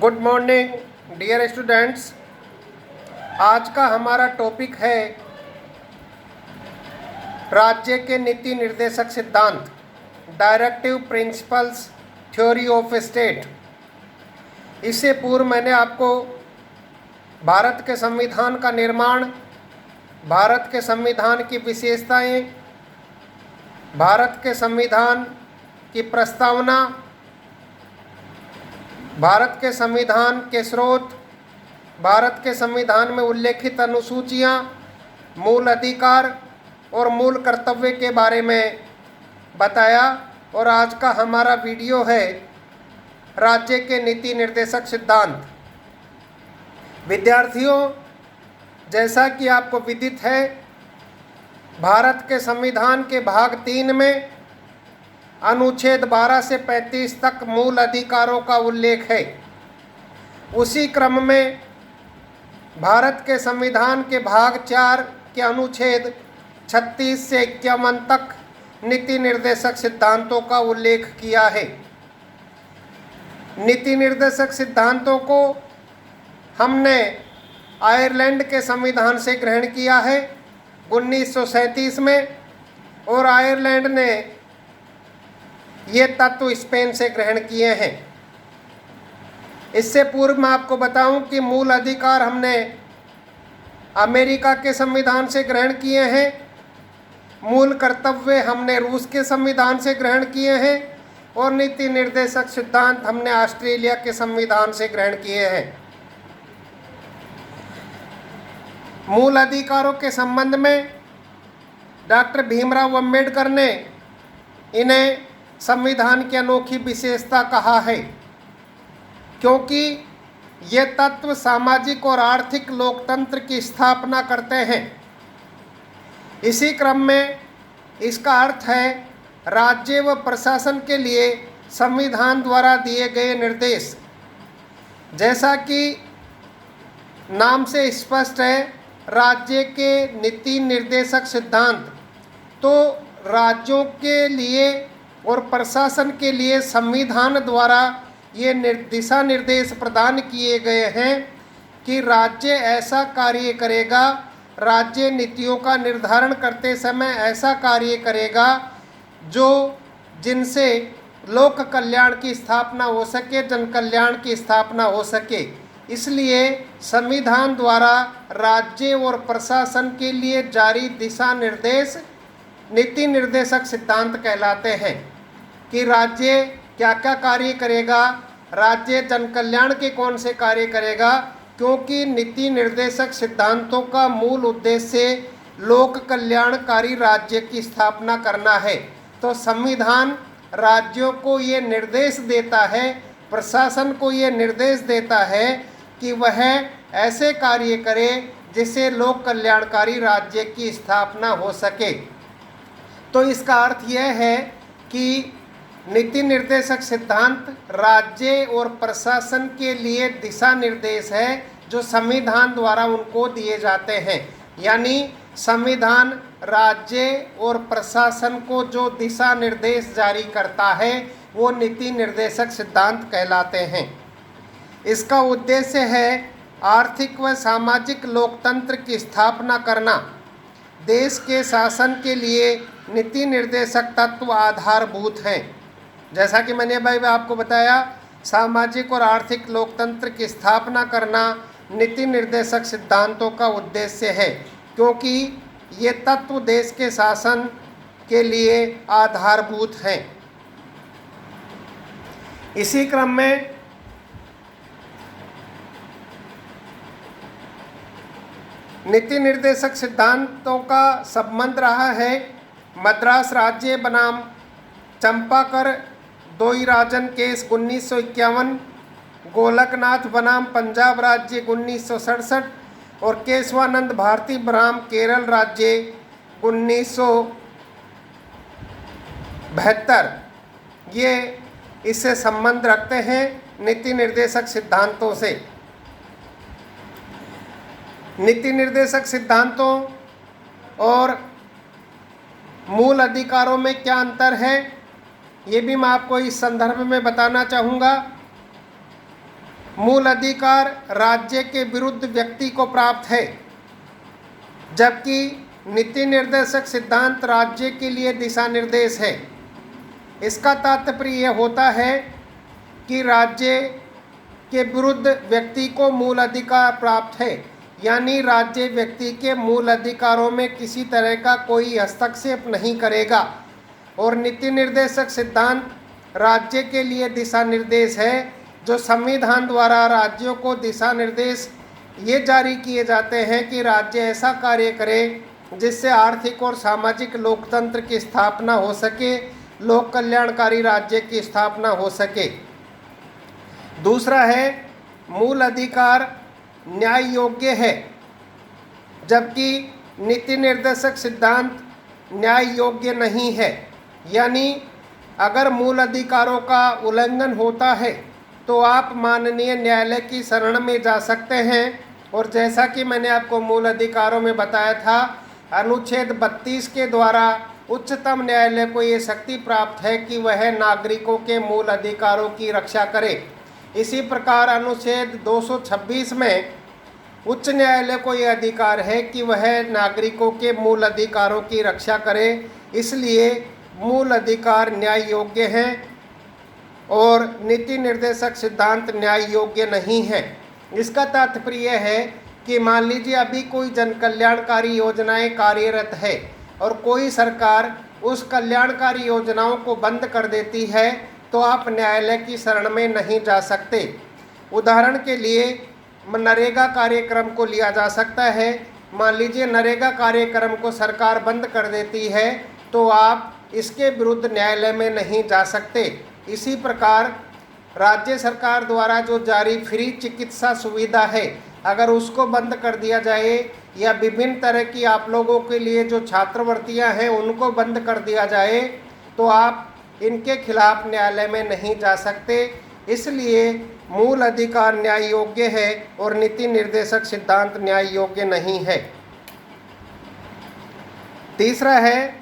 Good morning dear students. आज का हमारा टॉपिक है राज्य के नीति निर्देशक सिद्धांत, directive principles theory of state. इससे पूर्व मैंने आपको भारत के संविधान का निर्माण, भारत के संविधान की विशेषताएं, भारत के संविधान की प्रस्तावना, भारत के संविधान के स्रोत, भारत के संविधान में उल्लेखित अनुसूचियां, मूल अधिकार और मूल कर्तव्य के बारे में बताया। और आज का हमारा वीडियो है राज्य के नीति निर्देशक सिद्धांत। विद्यार्थियों, जैसा कि आपको विदित है, भारत के संविधान के भाग 3 में अनुच्छेद 12 से 35 तक मूल अधिकारों का उल्लेख है। उसी क्रम में भारत के संविधान के भाग 4 के अनुच्छेद 36 से 51 तक नीति निर्देशक सिद्धांतों का उल्लेख किया है। नीति निर्देशक सिद्धांतों को हमने आयरलैंड के संविधान से ग्रहण किया है 1937 में, और आयरलैंड ने ये तत्व स्पेन से ग्रहण किए हैं। इससे पूर्व मैं आपको बताऊं कि मूल अधिकार हमने अमेरिका के संविधान से ग्रहण किए हैं, मूल कर्तव्य हमने रूस के संविधान से ग्रहण किए हैं, और नीति निर्देशक सिद्धांत हमने ऑस्ट्रेलिया के संविधान से ग्रहण किए हैं। मूल अधिकारों के संबंध में डॉक्टर भीमराव अंबेडकर ने इन्हें संविधान की अनोखी विशेषता कहा है, क्योंकि ये तत्व सामाजिक और आर्थिक लोकतंत्र की स्थापना करते हैं। इसी क्रम में इसका अर्थ है राज्य व प्रशासन के लिए संविधान द्वारा दिए गए निर्देश। जैसा कि नाम से स्पष्ट है, राज्य के नीति निर्देशक सिद्धांत तो राज्यों के लिए और प्रशासन के लिए संविधान द्वारा ये दिशा निर्देश प्रदान किए गए हैं कि राज्य ऐसा कार्य करेगा, राज्य नीतियों का निर्धारण करते समय ऐसा कार्य करेगा जिनसे लोक कल्याण की स्थापना हो सके, जन कल्याण की स्थापना हो सके। इसलिए संविधान द्वारा राज्य और प्रशासन के लिए जारी दिशा निर्देश नीति निर्देशक सिद्धांत कहलाते हैं कि राज्य क्या क्या कार्य करेगा, राज्य जन कल्याण के कौन से कार्य करेगा, क्योंकि नीति निर्देशक सिद्धांतों का मूल उद्देश्य लोक कल्याणकारी राज्य की स्थापना करना है। तो संविधान राज्यों को ये निर्देश देता है, प्रशासन को ये निर्देश देता है कि वह ऐसे कार्य करे जिससे लोक कल्याणकारी राज्य की स्थापना हो सके। तो इसका अर्थ यह है कि नीति निर्देशक सिद्धांत राज्य और प्रशासन के लिए दिशा निर्देश है जो संविधान द्वारा उनको दिए जाते हैं। यानी संविधान राज्य और प्रशासन को जो दिशा निर्देश जारी करता है वो नीति निर्देशक सिद्धांत कहलाते हैं। इसका उद्देश्य है आर्थिक व सामाजिक लोकतंत्र की स्थापना करना। देश के शासन के लिए नीति निर्देशक तत्व आधारभूत हैं। जैसा कि मैंने भाई आपको बताया, सामाजिक और आर्थिक लोकतंत्र की स्थापना करना नीति निर्देशक सिद्धांतों का उद्देश्य है, क्योंकि ये तत्व देश के शासन के लिए आधारभूत हैं। इसी क्रम में नीति निर्देशक सिद्धांतों का संबंध रहा है मद्रास राज्य बनाम चंपाकर दोईराजन केस 1951, गोलकनाथ बनाम पंजाब राज्य 1967 और केशवानंद भारती बनाम केरल राज्य 1972। ये इससे संबंध रखते हैं नीति निर्देशक सिद्धांतों से। नीति निर्देशक सिद्धांतों और मूल अधिकारों में क्या अंतर है, ये भी मैं आपको इस संदर्भ में बताना चाहूँगा। मूल अधिकार राज्य के विरुद्ध व्यक्ति को प्राप्त है, जबकि नीति निर्देशक सिद्धांत राज्य के लिए दिशा निर्देश है। इसका तात्पर्य यह होता है कि राज्य के विरुद्ध व्यक्ति को मूल अधिकार प्राप्त है, यानी राज्य व्यक्ति के मूल अधिकारों में किसी तरह का कोई हस्तक्षेप नहीं करेगा। और नीति निर्देशक सिद्धांत राज्य के लिए दिशा निर्देश है, जो संविधान द्वारा राज्यों को दिशा निर्देश ये जारी किए जाते हैं कि राज्य ऐसा कार्य करे जिससे आर्थिक और सामाजिक लोकतंत्र की स्थापना हो सके, लोक कल्याणकारी राज्य की स्थापना हो सके। दूसरा है, मूल अधिकार न्याय योग्य है, जबकि नीति निर्देशक सिद्धांत न्याय योग्य नहीं है। यानी अगर मूल अधिकारों का उल्लंघन होता है तो आप माननीय न्यायालय की शरण में जा सकते हैं। और जैसा कि मैंने आपको मूल अधिकारों में बताया था, अनुच्छेद 32 के द्वारा उच्चतम न्यायालय को ये शक्ति प्राप्त है कि वह नागरिकों के मूल अधिकारों की रक्षा करे। इसी प्रकार अनुच्छेद 226 में उच्च न्यायालय को यह अधिकार है कि वह नागरिकों के मूल अधिकारों की रक्षा करे। इसलिए मूल अधिकार न्याय योग्य हैं और नीति निर्देशक सिद्धांत न्याय योग्य नहीं है। इसका तात्पर्य है कि मान लीजिए अभी कोई जन कल्याणकारी योजनाएं कार्यरत है और कोई सरकार उस कल्याणकारी योजनाओं को बंद कर देती है, तो आप न्यायालय की शरण में नहीं जा सकते। उदाहरण के लिए नरेगा कार्यक्रम को लिया जा सकता है। मान लीजिए नरेगा कार्यक्रम को सरकार बंद कर देती है, तो आप इसके विरुद्ध न्यायालय में नहीं जा सकते। इसी प्रकार राज्य सरकार द्वारा जो जारी फ्री चिकित्सा सुविधा है, अगर उसको बंद कर दिया जाए या विभिन्न तरह की आप लोगों के लिए जो छात्रवृत्तियां हैं उनको बंद कर दिया जाए, तो आप इनके खिलाफ न्यायालय में नहीं जा सकते। इसलिए मूल अधिकार न्याय योग्य है और नीति निर्देशक सिद्धांत न्याय योग्य नहीं है। तीसरा है,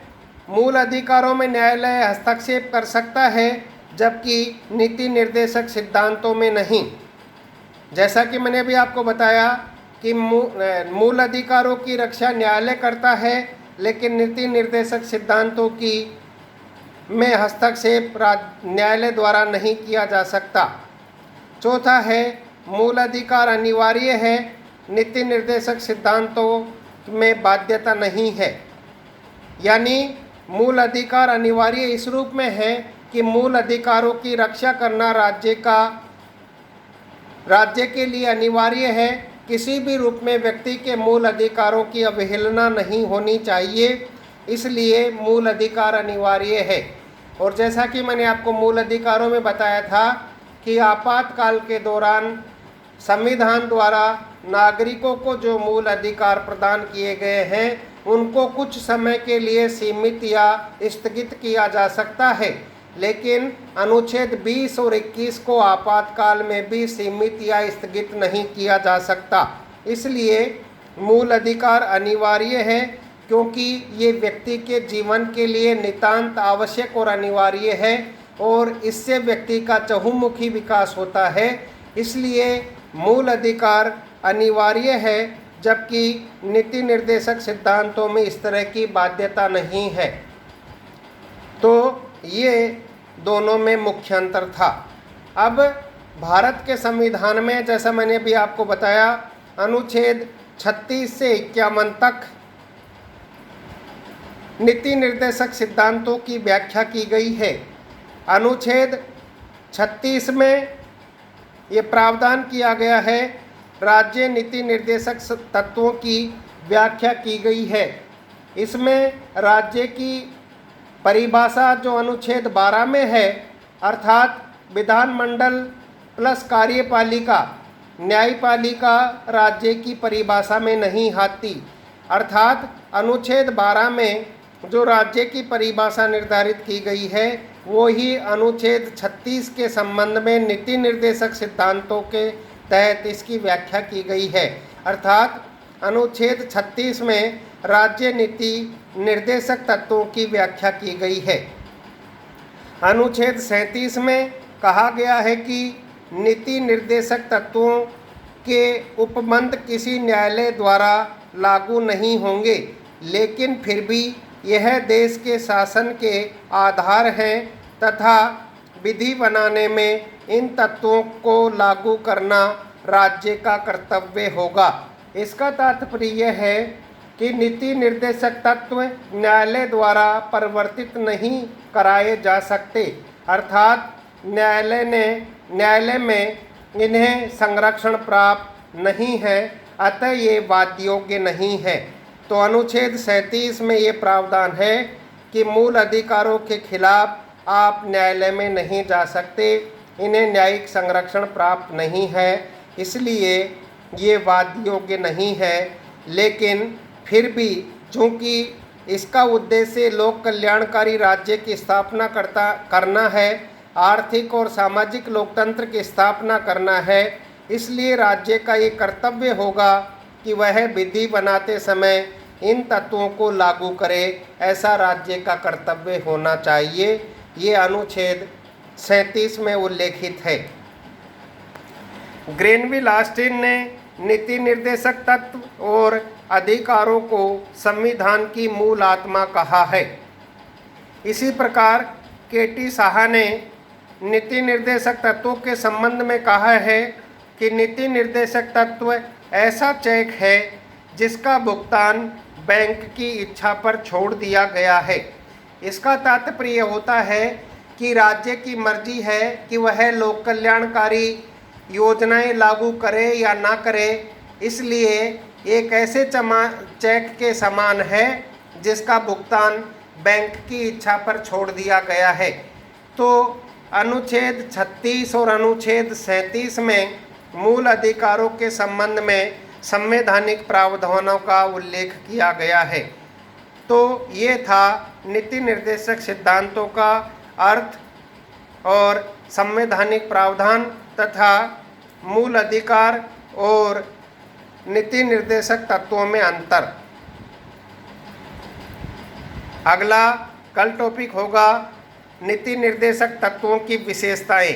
मूल अधिकारों में न्यायालय हस्तक्षेप कर सकता है, जबकि नीति निर्देशक सिद्धांतों में नहीं। जैसा कि मैंने भी आपको बताया कि मूल अधिकारों की रक्षा न्यायालय करता है, लेकिन नीति निर्देशक सिद्धांतों की में हस्तक्षेप न्यायालय द्वारा नहीं किया जा सकता। चौथा है, मूल अधिकार अनिवार्य है, नीति निर्देशक सिद्धांतों में बाध्यता नहीं है। यानी मूल अधिकार अनिवार्य इस रूप में है कि मूल अधिकारों की रक्षा करना राज्य के लिए अनिवार्य है। किसी भी रूप में व्यक्ति के मूल अधिकारों की अवहेलना नहीं होनी चाहिए, इसलिए मूल अधिकार अनिवार्य है। और जैसा कि मैंने आपको मूल अधिकारों में बताया था कि आपातकाल के दौरान संविधान द्वारा नागरिकों को जो मूल अधिकार प्रदान किए गए हैं, उनको कुछ समय के लिए सीमित या स्थगित किया जा सकता है, लेकिन अनुच्छेद 20 और 21 को आपातकाल में भी सीमित या स्थगित नहीं किया जा सकता। इसलिए मूल अधिकार अनिवार्य है, क्योंकि ये व्यक्ति के जीवन के लिए नितांत आवश्यक और अनिवार्य है और इससे व्यक्ति का चहुमुखी विकास होता है। इसलिए मूल अधिकार अनिवार्य है, जबकि नीति निर्देशक सिद्धांतों में इस तरह की बाध्यता नहीं है। तो ये दोनों में मुख्य अंतर था। अब भारत के संविधान में, जैसा मैंने भी आपको बताया, अनुच्छेद 36 से 51 तक नीति निर्देशक सिद्धांतों की व्याख्या की गई है। अनुच्छेद 36 में ये प्रावधान किया गया है, राज्य नीति निर्देशक तत्वों की व्याख्या की गई है। इसमें राज्य की परिभाषा जो अनुच्छेद 12 में है, अर्थात विधानमंडल प्लस कार्यपालिका, न्यायपालिका राज्य की परिभाषा में नहीं आती। अर्थात अनुच्छेद 12 में जो राज्य की परिभाषा निर्धारित की गई है, वो ही अनुच्छेद 36 के संबंध में नीति निर्देशक सिद्धांतों के तहत इसकी व्याख्या की गई है। अर्थात अनुच्छेद 36 में राज्य नीति निर्देशक तत्वों की व्याख्या की गई है। अनुच्छेद 37 में कहा गया है कि नीति निर्देशक तत्वों के उपबंध किसी न्यायालय द्वारा लागू नहीं होंगे, लेकिन फिर भी यह देश के शासन के आधार हैं तथा विधि बनाने में इन तत्वों को लागू करना राज्य का कर्तव्य होगा। इसका तात्पर्य यह है कि नीति निर्देशक तत्व न्यायालय द्वारा परिवर्तित नहीं कराए जा सकते, अर्थात न्यायालय में इन्हें संरक्षण प्राप्त नहीं है, अतः ये वाद्य योग्य नहीं है। तो अनुच्छेद 37 में ये प्रावधान है कि मूल अधिकारों के खिलाफ आप न्यायालय में नहीं जा सकते, इन्हें न्यायिक संरक्षण प्राप्त नहीं है, इसलिए ये वाद्य योग्य नहीं है। लेकिन फिर भी चूँकि इसका उद्देश्य लोक कल्याणकारी राज्य की स्थापना करना है, आर्थिक और सामाजिक लोकतंत्र की स्थापना करना है, इसलिए राज्य का ये कर्तव्य होगा कि वह विधि बनाते समय इन तत्वों को लागू करे, ऐसा राज्य का कर्तव्य होना चाहिए। ये अनुच्छेद 37 में उल्लेखित है। ग्रेनविल ऑस्टिन ने नीति निर्देशक तत्व और अधिकारों को संविधान की मूल आत्मा कहा है। इसी प्रकार केटी साहा ने नीति निर्देशक तत्वों के संबंध में कहा है कि नीति निर्देशक तत्व ऐसा चेक है जिसका भुगतान बैंक की इच्छा पर छोड़ दिया गया है। इसका तात्पर्य होता है कि राज्य की मर्जी है कि वह लोक कल्याणकारी योजनाएं लागू करे या ना करे, इसलिए एक ऐसे चेक के समान है जिसका भुगतान बैंक की इच्छा पर छोड़ दिया गया है। तो अनुच्छेद 36 और अनुच्छेद 37 में मूल अधिकारों के संबंध में संवैधानिक प्रावधानों का उल्लेख किया गया है। तो ये था नीति निर्देशक सिद्धांतों का अर्थ और संवैधानिक प्रावधान तथा मूल अधिकार और नीति निर्देशक तत्वों में अंतर। अगला कल टॉपिक होगा नीति निर्देशक तत्वों की विशेषताएं।